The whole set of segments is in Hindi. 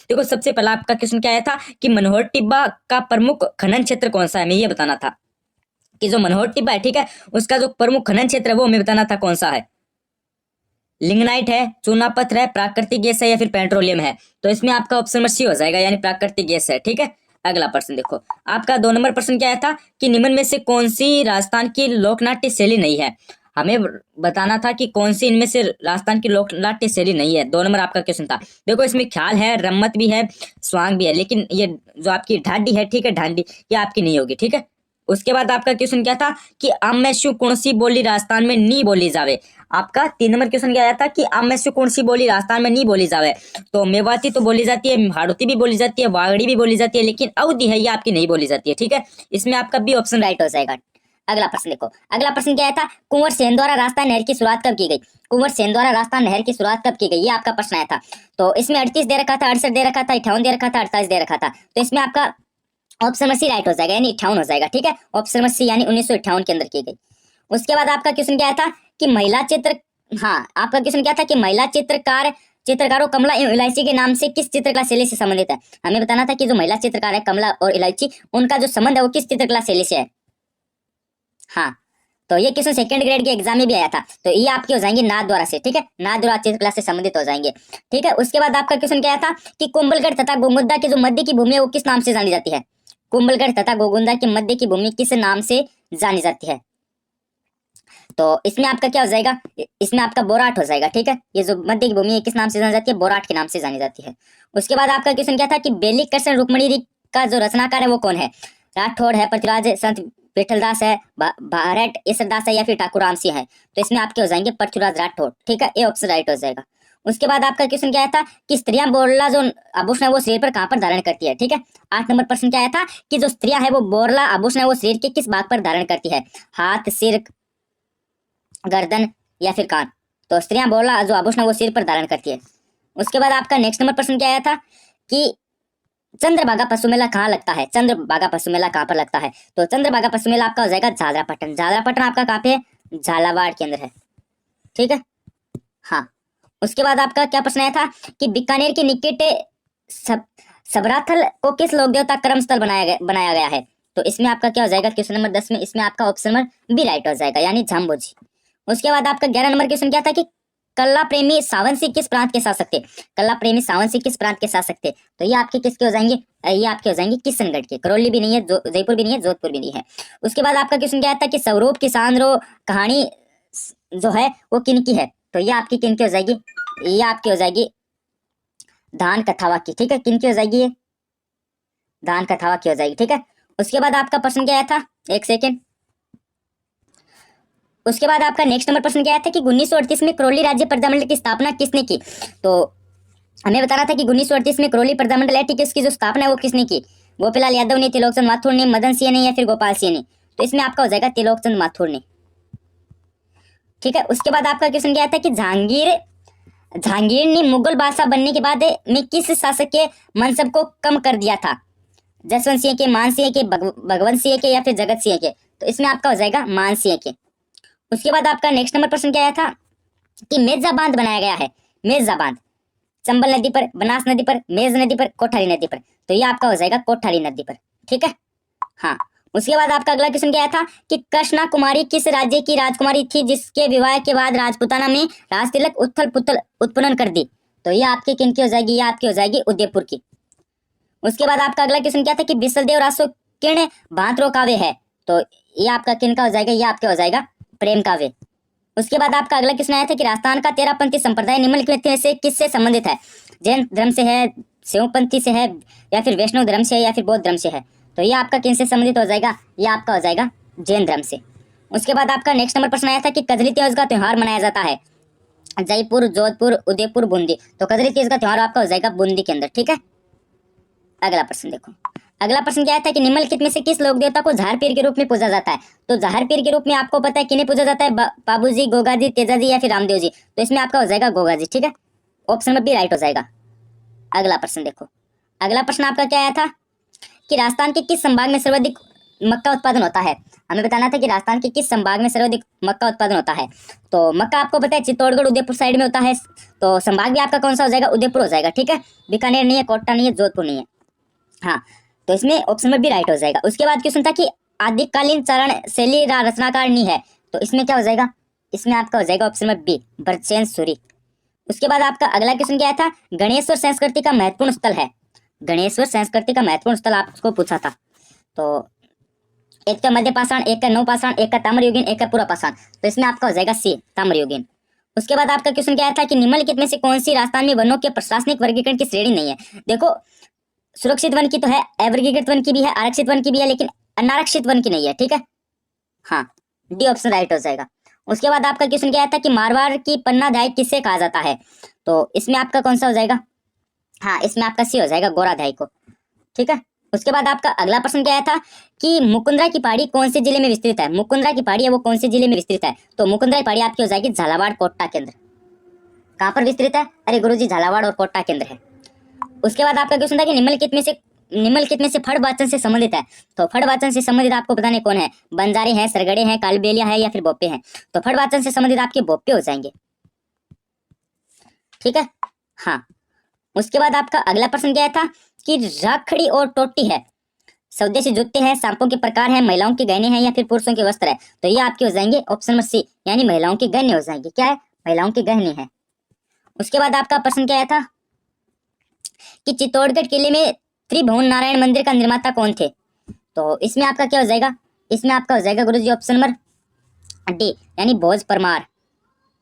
देखो सबसे पहला आपका क्वेश्चन क्या आया था कि मनोहर टिब्बा का प्रमुख खनन क्षेत्र कौन सा है, हमें ये बताना था कि जो मनोहर टिब्बा है, ठीक है, उसका जो प्रमुख खनन क्षेत्र है वो हमें बताना था कौन सा है। लिग्नाइट है, चूना पत्थर है, प्राकृतिक गैस है या फिर पेट्रोलियम है। तो इसमें आपका ऑप्शन नंबर सी हो जाएगा, यानी प्राकृतिक गैस है। ठीक है, अगला प्रश्न देखो, आपका 2 नंबर प्रश्न क्या आया था कि निम्न में से कौन सी राजस्थान की लोकनाट्य शैली नहीं है। हमें बताना था कि कौन सी इनमें से राजस्थान की लोकनाट्य शैली नहीं है। 2 नंबर आपका क्वेश्चन था। देखो इसमें ख्याल है, रम्मत भी है, स्वांग भी है, लेकिन ये जो आपकी ढाडी है, ठीक है, ढाडी ये आपकी नहीं होगी। ठीक है, उसके बाद आपका क्वेश्चन क्या था कि आमेशु कौन सी बोली राजस्थान में नहीं बोली जावे। आपका 3 नंबर क्वेश्चन क्या आया था कि आमेशु कौन सी बोली राजस्थान में नहीं बोली जावे। तो मेवाती तो बोली जाती है, हाड़ौती भी बोली जाती है, वागड़ी भी बोली जाती है, लेकिन अवधी है ये आपकी नहीं बोली जाती है। ठीक है, इसमें आपका बी ऑप्शन राइट हो जाएगा। अगला प्रश्न देखो, अगला प्रश्न क्या आया था, कुंवर सेन द्वारा राजस्थान नहर की शुरुआत कब की गई। कुंवर सेन द्वारा राजस्थान नहर की शुरुआत कब की गई, ये आपका प्रश्न आया था। तो इसमें 38 दे रखा था, 68 दे रखा था, 58 दे रखा था, 48 दे रखा था। तो इसमें आपका ऑप्शन नंबर सी राइट हो जाएगा, यानी 58 हो जाएगा। ठीक है, ऑप्शन नंबर सी यानी 1958 के अंदर की गई। उसके बाद आपका क्वेश्चन क्या था कि महिला चित्र, हाँ आपका क्वेश्चन क्या था कि महिला चित्रकारों कमला एवं इलायची के नाम से किस चित्रकला शैली से संबंधित है। हमें बताना था कि जो महिला चित्रकार है कमला और इलायची, उनका जो संबंध है वो किस चित्रकला शैली से है। हाँ, तो ये क्वेश्चन सेकंड ग्रेड के एग्जाम में भी आया था। तो ये आपके हो जाएंगे नाथ द्वारा से। ठीक है, नाथ द्वारा चित्रकला से संबंधित हो जाएंगे। ठीक है, उसके बाद आपका क्वेश्चन क्या था कि कुंभलगढ़ तथा गोमुद्दा की जो मध्य की भूमि है वो किस नाम से जानी जाती है। कुंभलगढ़ तथा गोमुद्दा की मध्य की भूमि किस नाम से जानी जाती है। तो इसमें आपका क्या हो जाएगा, इसमें आपका बोराट हो जाएगा। ठीक है, ये जो मध्य की भूमि है किस नाम से जानी जाती है, बोराट के नाम से जानी जाती है। उसके बाद आपका क्वेश्चन क्या था कि बेली कृष्ण रुक्मणी का जो रचनाकार है वो कौन है। राठौड़ है, पृथ्वीराज संत विठलदास है, भारत ईश्वरदास है या फिर ठाकुर राम सिंह है। तो इसमें आपके हो जाएंगे पृथ्वीराज राठौड़। ठीक है, ये ऑप्शन राइट हो जाएगा। उसके बाद आपका क्वेश्चन क्या था कि स्त्रियां बोरला जो आभूषण है वो शरीर पर कहां पर धारण करती है। ठीक है, 8 नंबर प्रश्न क्या आया था कि जो स्त्रियां है वो बोरला आभूषण है वो शरीर के किस भाग पर धारण करती है, हाथ, सिर, गर्दन या फिर कान। तो स्त्रियां बोरला जो आभूषण है वो सिर पर धारण करती है। उसके बाद आपका नेक्स्ट नंबर प्रश्न क्या आया था कि चंद्रभागा पशु मेला कहाँ लगता है। चंद्रभागा पशु मेला कहाँ पर लगता है। तो चंद्रभागा पशु मेला आपका हो जाएगा झालरापाटन। झालरापाटन आपका कहाँ पे है, झालावाड़ के अंदर है। ठीक है, हाँ। उसके बाद आपका क्या प्रश्न आया था कि बीकानेर के निकट सबराथल को किस लोक देवता कर्म स्थल बनाया गया है। तो इसमें आपका क्या हो जाएगा क्वेश्चन नंबर 10 में, इसमें आपका ऑप्शन नंबर बी राइट हो जाएगा, यानी झाम्बोजी। उसके बाद आपका 11 नंबर क्वेश्चन क्या था कि कल्ला प्रेमी सावन सिंह किस प्रांत के शासक थे। कल्ला प्रेमी सावन सिंह किस प्रांत के शासक थे। तो ये आपके किसके हो जाएंगे, ये आपके हो जाएंगे किशनगढ़ के। करौली भी नहीं है, जयपुर भी नहीं है, जोधपुर भी नहीं है। उसके बाद आपका क्वेश्चन क्या था कि स्वरूप किसान रो कहानी जो है वो किन की है। तो ये आपकी किन की हो जाएगी, ये आपकी हो जाएगी धान कथावा की। ठीक है, किन की हो जाएगी, ये धान कथावा की हो जाएगी। ठीक है, उसके बाद आपका प्रश्न क्या आया था, एक सेकेंड। उसके बाद आपका नेक्स्ट नंबर प्रश्न क्या आया था कि 1938 में करौली राज्य प्रजामंडल की स्थापना किसने की। तो हमें बताना था कि 1938 में करौली प्रजामंडल है, ठीक है, इसकी जो स्थापना है वो किसने की। गोपीलाल यादव ने, त्रिलोकचंद माथुर ने, मदन सिंह ने या फिर गोपाल सिंह ने। तो इसमें आपका हो जाएगा त्रिलोकचंद माथुर ने। ठीक है, उसके बाद आपका क्वेश्चन क्या था कि जहांगीर ने मुगल बादशाह बनने के बाद में किस शासक के मनसब को कम कर दिया था। जसवंत सिंह के, मान सिंह के, भगवंत सिंह के या फिर जगत सिंह के। तो इसमें आपका हो जाएगा मान सिंह के। उसके बाद आपका नेक्स्ट नंबर प्रश्न क्या आया था कि मेजा बांध बनाया गया है। मेजा बांध चंबल नदी पर, बनास नदी पर, मेज नदी पर, कोठारी नदी पर। तो ये आपका हो जाएगा कोठारी नदी पर। ठीक है, हाँ। उसके बाद आपका अगला क्वेश्चन क्या आया था कि कृष्णा कुमारी किस राज्य की राजकुमारी थी जिसके विवाह के बाद राजपुताना में राज तिलक उथल पुथल उत्पन्न कर दी। तो ये आपकी किन की हो जाएगी, ये आपकी हो जाएगी उदयपुर की। उसके बाद आपका अगला क्वेश्चन क्या था कि बिसलदेव रासो किर्ण भांतरो काव्य है। तो ये आपका किन का हो जाएगा, ये आपके हो जाएगा प्रेम काव्य। उसके बाद आपका अगला क्वेश्चन आया था कि राजस्थान का तेरापंथी संप्रदाय निम्नलिखित में से किससे संबंधित है। जैन धर्म से है, शिवपंथी से है या फिर वैष्णव धर्म से है या फिर बौद्ध धर्म से है। तो ये आपका किन से संबंधित हो जाएगा, ये आपका हो जाएगा जैन धर्म से। उसके बाद आपका नेक्स्ट नंबर प्रश्न आया था कि कजरी तीज का त्योहार मनाया जाता है जयपुर, जोधपुर, उदयपुर, बूंदी। तो कजरी तीज का त्योहार आपका हो जाएगा बूंदी के अंदर। ठीक है, अगला प्रश्न देखो। अगला प्रश्न क्या था कि निम्नलिखित में से किस लोक देवता को झार पीर के रूप में पूजा जाता है। तो झार पीर के रूप में आपको पता है किन्हें पूजा जाता है, बाबूजी, गोगाजी, तेजाजी या फिर रामदेव जी। तो इसमें आपका हो जाएगा गोगाजी। ठीक है, ऑप्शन में भी राइट हो जाएगा। अगला प्रश्न देखो। अगला प्रश्न आपका क्या आया था कि राजस्थान के किस संभाग में सर्वाधिक मक्का उत्पादन होता है? हमें बताना था कि राजस्थान के किस संभाग में सर्वाधिक मक्का उत्पादन होता है। तो मक्का आपको पता है चित्तौड़गढ़ उदयपुर साइड में होता है, तो संभाग भी आपका कौन सा हो जाएगा? उदयपुर हो जाएगा। ठीक है, बीकानेर नहीं है, कोटा नहीं है, जोधपुर नहीं है। हाँ, तो इसमें ऑप्शन में भी राइट हो जाएगा। उसके बाद क्वेश्चन था कि आदिकालीन चरण शैली रचनाकार नहीं है, तो इसमें क्या हो जाएगा? इसमें आपका हो जाएगा ऑप्शन में बी, ब्रजेंद्र सूरी। उसके बाद आपका अगला क्वेश्चन क्या था? गणेश्वर संस्कृति का महत्वपूर्ण स्थल है। गणेश्वर संस्कृति का महत्वपूर्ण स्थल आपको पूछा था। तो एक का मध्य पाषाण, एक का नवपाषाण, एक का ताम्रयुगीन, एक का पूरा पाषाण, तो इसमें आपका हो जाएगा सी, ताम्रयुगीन। उसके बाद आपका क्वेश्चन क्या था कि निम्नलिखित में से कौन सी राजस्थान में वनों के प्रशासनिक वर्गीकरण की श्रेणी नहीं है? देखो, सुरक्षित वन की तो है, अवर्गीकृत वन की भी है, आरक्षित वन की भी है, लेकिन अनारक्षित वन की नहीं है। ठीक है, हाँ, डी ऑप्शन राइट हो जाएगा। उसके बाद आपका क्वेश्चन क्या था कि मारवाड़ की पन्नाध्यायी किससे कहा जाता है? तो इसमें आपका कौन सा हो जाएगा? हाँ, इसमें आपका सी हो जाएगा, गोराध्यायी को। ठीक है, उसके बाद आपका अगला प्रश्न क्या था कि मुकुंदरा की पहाड़ी कौन से जिले में विस्तृत है? मुकुंदरा की पहाड़ी है वो कौन से जिले में विस्तृत है? तो मुकुंदरा की पहाड़ी आपकी हो जाएगी झालावाड़ कोटा केंद्र। कहाँ पर विस्तृत है? अरे गुरुजी, झालावाड़ और कोटा केंद्र है। उसके बाद आपका क्वेश्चन था कि निम्नलिखित में से फड़ वाचन से संबंधित है। तो फड़ वाचन से संबंधित आपको बताने कौन है? बंजारे हैं, सरगड़े हैं, कालबेलिया है या फिर बोप्पे हैं? तो फड़ वाचन से संबंधित आपके बोप्पे हो जाएंगे। ठीक है, हाँ। उसके बाद आपका अगला प्रश्न क्या था कि राखड़ी और टोटी है, स्वदेशी जूते हैं, सांपों के प्रकार हैं, महिलाओं के गहने हैं या फिर पुरुषों के वस्त्र है? तो ये आपके हो जाएंगे ऑप्शन नंबर सी, यानी महिलाओं के गहने हो जाएंगे। क्या है? महिलाओं के गहने हैं। उसके बाद आपका प्रश्न क्या था कि चित्तौड़गढ़ किले में त्रिभुवन नारायण मंदिर का निर्माता कौन थे? तो इसमें आपका क्या हो जाएगा? इसमें आपका हो जाएगा गुरुजी ऑप्शन नंबर डी, यानी भोज परमार।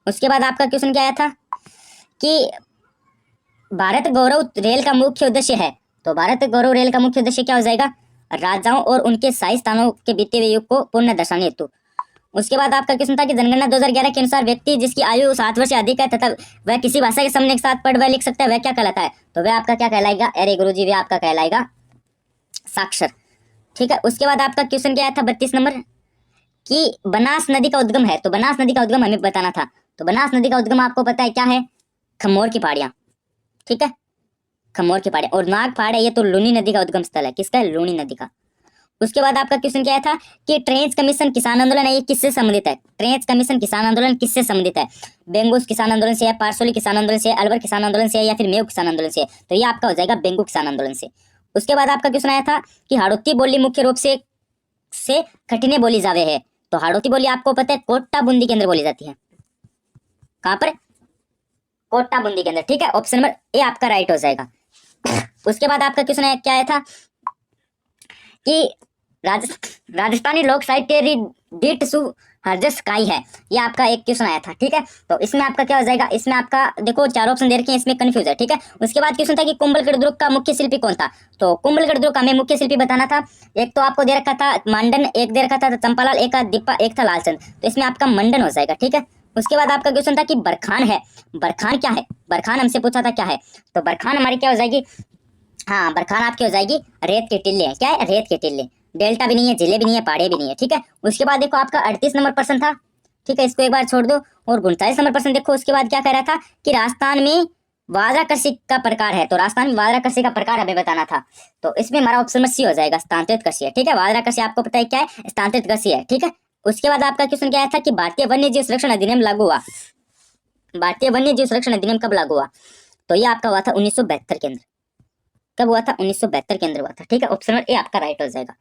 उसके बाद आपका क्वेश्चन क्या आया था कि भारत गौरव रेल का मुख्य उद्देश्य है। तो भारत गौरव रेल का मुख्य उद्देश्य क्या हो जाएगा? राजाओं और उनके शाही स्थानों के बीते हुए युग को पुनः दर्शाने हेतु। उसके बाद आपका क्वेश्चन था कि जनगणना 2011 के अनुसार व्यक्ति जिसकी आयु 7 वर्ष से अधिक है तथा वह किसी भाषा के सामने एक साथ पढ़ व लिख सकता है, वह क्या कहलाता है? तो वह आपका क्या कहलाएगा? अरे गुरुजी, वह आपका कहलाएगा साक्षर। ठीक है, उसके बाद आपका क्वेश्चन क्या था 32 नंबर कि बनास नदी का उद्गम है। तो बनास नदी का उद्गम हमें बताना था। तो बनास नदी का उद्गम आपको पता है क्या है? खमोर की पहाड़ियां। ठीक है, खमोर की पहाड़ियां। और नाग पहाड़ है ये तो लूनी नदी का उद्गम स्थल है। किसका है? लूनी नदी का। उसके बाद आपका क्वेश्चन क्या था कि ट्रेंच कमीशन किसान आंदोलन है, ये किससे संबंधित है? ट्रेंच कमीशन किसान आंदोलन किससे संबंधित है? बेंगूस किसान आंदोलन से है, पारसोली किसान आंदोलन से है, अलवर किसान आंदोलन से है या फिर मेव किसान आंदोलन से है? तो ये आपका हो जाएगा बेंगू किसान आंदोलन से। उसके बाद आपका क्वेश्चन आया था कि हाड़ौती बोली मुख्य रूप से खटिने बोली जावे है। तो हाड़ौती बोली आपको पता है कोटा बूंदी के अंदर बोली जाती है। कहां पर? कोटा बूंदी के अंदर। ठीक है, ऑप्शन नंबर ए आपका राइट हो जाएगा। उसके बाद आपका क्वेश्चन क्या आया था कि राजस्थानी लोक साहित्य डीट सु हरजस काई है, ये आपका एक क्वेश्चन आया था। ठीक है, तो इसमें आपका क्या हो जाएगा? इसमें आपका देखो 4 ऑप्शन दे रखे हैं, इसमें कंफ्यूज है। ठीक है, उसके बाद क्वेश्चन था कि कुंभलगढ़ दुर्ग का मुख्य शिल्पी कौन था? तो कुंभलगढ़ दुर्ग का हमें मुख्य शिल्पी बताना था। एक तो आपको दे रखा था मंडन, एक दे रखा था चंपालाल, एक का दीपा, एक था लालचंद। तो इसमें आपका मंडन हो जाएगा। ठीक है, उसके बाद आपका क्वेश्चन था कि बरखान है। बरखान क्या है? बरखान हमसे पूछा था क्या है? तो बरखान हमारी क्या हो जाएगी? हाँ, बरखान आपकी हो जाएगी रेत के टिल्ले। क्या है? रेत के टिल्ले। डेल्टा भी नहीं है, जिले भी नहीं है, पहाड़े भी नहीं है। ठीक है, उसके बाद देखो आपका 38 नंबर प्रश्न था। ठीक है, इसको एक बार छोड़ दो। और 39 नंबर प्रश्न देखो। उसके बाद क्या कह रहा था कि राजस्थान में वाजरा कृषि का प्रकार है। तो राजस्थान में वाजरा कृषि का प्रकार हमें बताना था। तो इसमें हमारा ऑप्शन में सी हो जाएगा, स्थानांतरित कृषि है। ठीक है, वाजरा कृषि आपको पता है क्या है? स्थानांतरित कृषि है। ठीक है, उसके बाद आपका क्वेश्चन क्या था कि भारतीय वन्य जीव संरक्षण अधिनियम लागू हुआ। भारतीय वन्य जीव संरक्षण अधिनियम कब लागू हुआ? तो ये आपका हुआ था 1972 के अंदर। कब हुआ था? 1972 के अंदर हुआ था। ठीक है, ऑप्शन नंबर ए आपका राइट हो जाएगा।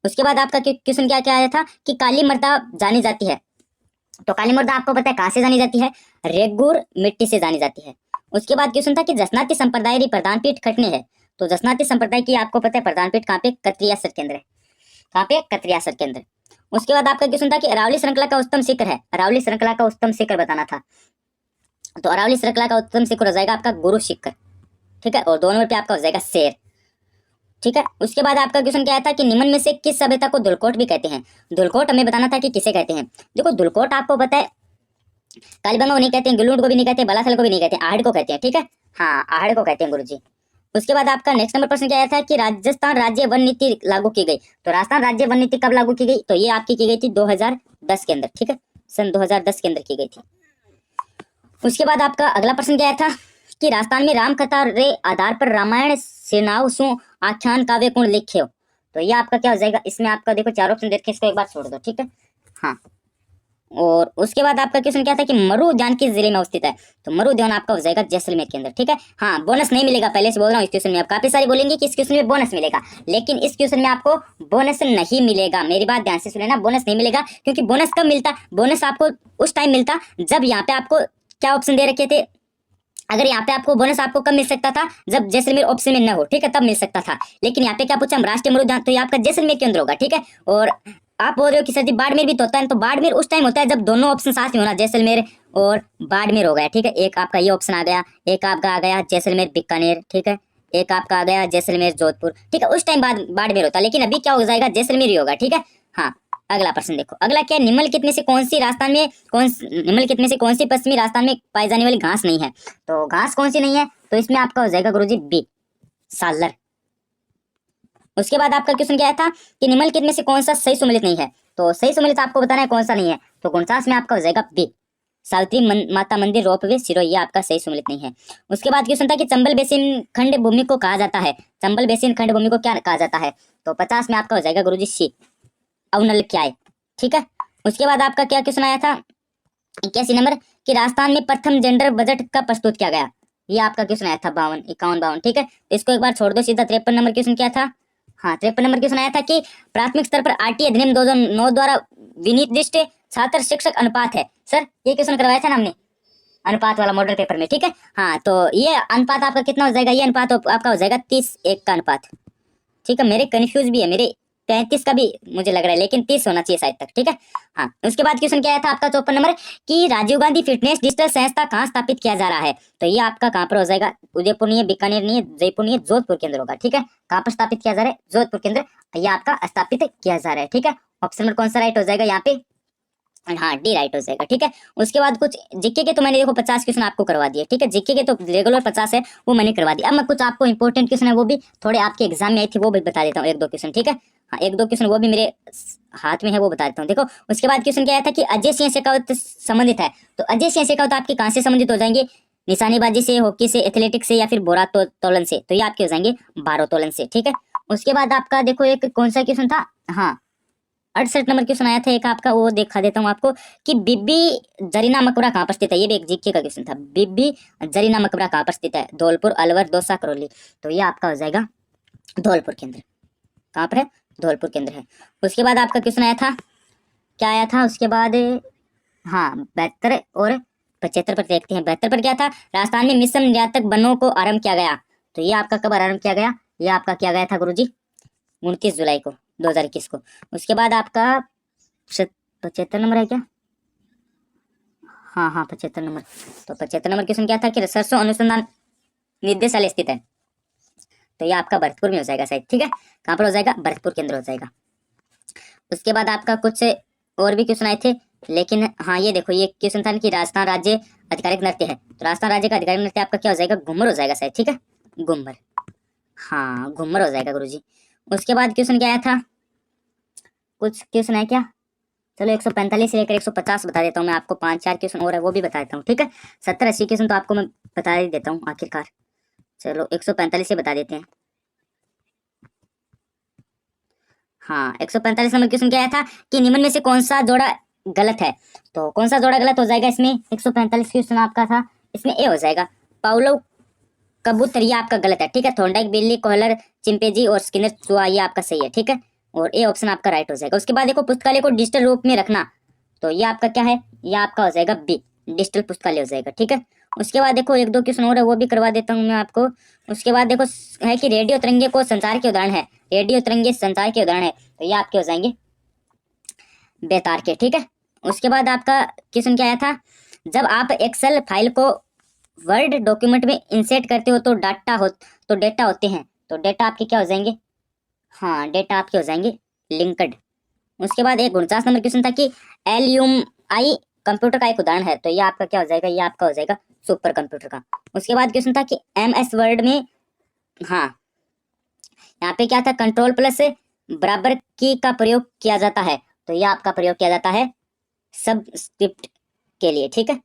उसके बाद आपका क्वेश्चन क्या आया था कि काली मृदा जानी जाती है। तो काली मृदा आपको पता है कहां से जानी जाती है? रेगुर मिट्टी से जानी जाती है। उसके बाद क्वेश्चन था कि जसनाती संप्रदाय री प्रधान पीठ खटने है। तो जसनाती संप्रदाय की आपको पता है प्रधान पीठ कहाँ पे? कत्रियासर के अंदर है। कहाँ पे? कत्रियासर के अंदर। उसके बाद आपका क्वेश्चन था कि अरावली श्रृंखला का उच्चतम शिखर है। अरावली श्रृंखला का उच्चतम शिखर बताना था। तो अरावली श्रृंखला का उच्चतम शिखर हो जाएगा आपका गुरु शिखर। ठीक है, और 2 नंबर पे आपका हो जाएगा शेर। ठीक है, उसके बाद आपका क्वेश्चन क्या था कि निम्न में से किस सभ्यता को धुलकोट भी कहते हैं? धुलकोट हमें बताना था कि किसे कहते हैं। देखो, धुलकोट आपको पता है कालीबंगा को नहीं कहते हैं, गिलूट को भी नहीं कहते, बलाथल को भी नहीं कहते, आहड़ को कहते हैं। ठीक है, हाँ, आहड़ को कहते हैं गुरुजी। उसके बाद आपका नेक्स्ट नंबर प्रश्न क्या आया था कि राजस्थान राज्य वन नीति लागू की गई। तो राजस्थान राज्य वन नीति कब लागू की गई? तो ये आपकी की गई थी 2010 के अंदर। ठीक है, सन 2010 के अंदर की गई थी। उसके बाद आपका अगला प्रश्न क्या आया था कि राजस्थान में राम कथा रे आधार पर रामायण सेनाओं सु आख्यान काव्य गुण लिखे हो। तो ये आपका क्या हो जाएगा, इसमें आपका देखो 4 ऑप्शन देख के इसको एक बार छोड़ दो, ठीक है। हाँ, और उसके बाद आपका क्वेश्चन क्या था कि मरु उद्यान किस जिले में अवस्थित है, तो मरु उद्यान आपका हो जाएगा जैसलमेर के अंदर, ठीक है। हाँ, बोनस नहीं मिलेगा, पहले से बोल रहा हूँ। इस क्वेश्चन में आप काफी सारे बोलेंगे कि इस क्वेश्चन में बोनस मिलेगा, लेकिन इस क्वेश्चन में आपको बोनस नहीं मिलेगा। मेरी बात ध्यान से सुने ना, बोनस नहीं मिलेगा, क्योंकि बोनस कब मिलता, बोनस आपको उस टाइम मिलता जब यहाँ पे आपको क्या ऑप्शन दे रखे थे। अगर यहाँ पे आपको बोनस आपको कब मिल सकता था, जब जैसलमेर ऑप्शन में न हो, ठीक है, तब मिल सकता था। लेकिन यहाँ पे क्या पूछा हम, राष्ट्रीय मरु उद्यान, तो ये आपका जैसलमेर के अंदर होगा, ठीक है। और आप बोल रहे हो कि सर जी बाड़मेर भी तो होता है, तो बाड़मेर उस टाइम होता है जब दोनों ऑप्शन साथ में होना, जैसलमेर और बाड़मेर हो गया, ठीक है। एक आपका ये ऑप्शन आ गया, एक आपका आ गया जैसलमेर बीकानेर, ठीक है, एक आपका आ गया जैसलमेर जोधपुर, ठीक है। उस टाइम बाद बाड़मेर होता, लेकिन अभी क्या हो जाएगा, जैसलमेर ही होगा, ठीक है। हाँ, अगला प्रश्न देखो, अगला क्या है, निम्नलिखित में से कौन सी राजस्थान में निम्नलिखित में से कौन सी पश्चिमी राजस्थान में पाई जाने वाली घास नहीं है, तो घास कौन सी नहीं है, तो इसमें आपका हो जाएगा गुरुजी बी, सालर। उसके बाद आपका क्वेश्चन क्या था कि निम्नलिखित में से कौन सा सही सुमेलित नहीं है, तो सही सुमेलित आपको बताना है कौन सा नहीं है, तो 49 में आपका हो जाएगा बी, सावित्री माता मंदिर रोपवे सिरोही, ये आपका सही सुमेलित नहीं है। उसके बाद क्वेश्चन था कि चंबल बेसिन खंड भूमि को कहा जाता है, चंबल बेसिन खंड भूमि को क्या कहा जाता है, तो 50 में आपका हो जाएगा गुरुजी सी, अवनल क्या है, ठीक है। उसके बाद आपका क्या क्वेश्चन आया था 81 नंबर कि राजस्थान में प्रथम जेंडर बजट का प्रस्तुत किया गया, ये आपका क्वेश्चन आया था 51 ठीक है। तो इसको एक बार छोड़ दो, सीधा 53 नंबर क्वेश्चन क्या था, हाँ 53 नंबर क्वेश्चन आया था कि प्राथमिक स्तर पर आरटी अधिनियम 2009 द्वारा विनिर्दिष्ट छात्र शिक्षक अनुपात है। सर ये क्वेश्चन करवाया था ना हमने अनुपात वाला मॉडल पेपर में, ठीक है। हाँ, तो ये अनुपात आपका कितना हो जाएगा, ये अनुपात आपका हो जाएगा 30:1 का अनुपात, ठीक है। मेरे कंफ्यूज भी है, मेरे 35 का भी मुझे लग रहा है, लेकिन 30 होना चाहिए शायद तक, ठीक है। हाँ, उसके बाद क्वेश्चन क्या आया था आपका 54 नंबर कि राजीव गांधी फिटनेस डिजिटल संस्था कहाँ स्थापित किया जा रहा है, तो ये आपका कहाँ पर हो जाएगा, उदयपुर नहीं है, बीकानेर नहीं है, जयपुर नहीं है, जोधपुर के अंदर होगा, ठीक है। कहाँ पर स्थापित किया जा रहा है, जोधपुर के अंदर ये आपका स्थापित किया जा रहा है, ठीक है। ऑप्शन नंबर कौन सा राइट हो जाएगा यहाँ पे, हाँ डी राइट हो जाएगा, ठीक है। उसके बाद कुछ जीके के तो मैंने देखो 50 क्वेश्चन आपको करवा दिए, ठीक है। जीके के तो रेगुलर 50 है, वो मैंने करवा दिया। अब मैं कुछ आपको इंपॉर्टेंट क्वेश्चन है वो भी थोड़े आपके एग्जाम में आई थी, वो भी बता देता हूँ, 1-2 क्वेश्चन, ठीक है। हाँ, 1-2 क्वेश्चन वो भी मेरे हाथ में है, वो बता देता हूँ। देखो उसके बाद क्वेश्चन क्या आया था कि अजय सिंह शेखावत संबंधित है, तो अजय सिंह शेखावत आपके कहाँ से संबंधित हो जाएंगे, निशानेबाजी से, हॉकी से, एथलेटिक्स से, या फिर भारोत्तोलन से, तो ये आपके हो जाएंगे भारोत्तोलन से, ठीक है। उसके बाद आपका देखो एक कौन सा क्वेश्चन था, हाँ 68 नंबर क्वेश्चन आया था एक आपका, वो दिखा देता हूँ आपको कि बिब्बी जरीना मकबरा कहाँ पर स्थित है, ये भी एक जीके का क्वेश्चन था। बिब्बी जरीना मकबरा कहाँ पर स्थित है, धौलपुर, अलवर, दौसा, करौली, तो ये आपका हो जाएगा धौलपुर के अंदर। कहाँ पर है, धौलपुर के अंदर है। उसके बाद आपका क्वेश्चन आया था, क्या आया था उसके बाद, हाँ 72 और 75 पर देखते हैं। 72 पर क्या था, राजस्थान में मिश्र निर्यातक बनों को आरंभ किया गया, तो ये आपका कब आरंभ किया गया, ये आपका किया गया था गुरुजी 29 जुलाई को 2021 को। उसके बाद आपका 75 नंबर है क्या, हाँ 75 नंबर, तो 75 नंबर क्वेश्चन क्या था कि सरसों अनुसंधान निदेशालय स्थित है, तो ये आपका भरतपुर में हो जाएगा शायद, ठीक है। कहाँ पर हो जाएगा, भरतपुर के अंदर हो जाएगा। उसके बाद आपका कुछ और भी क्वेश्चन आए थे, लेकिन हाँ ये देखो ये क्वेश्चन था कि राजस्थान राज्य आधिकारिक नृत्य है, तो राजस्थान राज्य का आधिकारिक नृत्य आपका क्या हो जाएगा, घूमर हो जाएगा शायद, ठीक है, घूमर, हाँ घूमर हो जाएगा गुरुजी। उसके बाद क्वेश्चन क्या आया था, कुछ क्वेश्चन है क्या, चलो 145 से लेकर 150 बता देता हूँ मैं आपको, 5-4 क्वेश्चन और है वो भी बता देता हूँ, ठीक है। 70-80 क्वेश्चन तो आपको मैं बता ही देता हूँ आखिरकार। चलो 145 से बता देते हैं। हाँ 145 नंबर क्वेश्चन क्या आया था कि निम्न में से कौन सा जोड़ा गलत है, तो कौन सा जोड़ा गलत हो जाएगा इसमें, 145 क्वेश्चन आपका था, इसमें ए हो जाएगा, पाउलो कबूतर, ये आपका गलत है, ठीक है। थोंडाइक बिल्ली, कोहलर चिंपैंजी और स्किनर चूहा, ये आपका सही है, ठीक है। और ए ऑप्शन आपका राइट हो जाएगा। उसके बाद देखो पुस्तकालय को डिजिटल रूप में रखना, तो ये आपका क्या है, ये आपका हो जाएगा बी, डिजिटल पुस्तकालय हो जाएगा, ठीक है। उसके बाद देखो 1-2 क्वेश्चन और है वो भी करवा देता हूँ मैं आपको। उसके बाद देखो है कि रेडियो तरंगे को संचार के उदाहरण है, रेडियो तरंगे संचार के उदाहरण है, तो ये आपके हो जाएंगे बेतार के, ठीक है। उसके बाद आपका क्वेश्चन क्या आया था, जब आप एक्सेल फाइल को वर्ड डॉक्यूमेंट में इंसर्ट करते हो तो डेटा होते हैं, तो डेटा आपके क्या हो जाएंगे, हाँ डेटा आपके हो जाएंगे लिंक्ड। उसके बाद एक 49 नंबर क्वेश्चन था कि LUMI कंप्यूटर का एक उदाहरण है, तो ये आपका क्या हो जाएगा, ये आपका हो जाएगा सुपर कंप्यूटर का। उसके बाद क्वेश्चन था कि MS वर्ड में, हाँ यहाँ पे क्या था, कंट्रोल प्लस बराबर की का प्रयोग किया जाता है, तो ये आपका प्रयोग किया जाता है सब स्क्रिप्ट के लिए, ठीक है।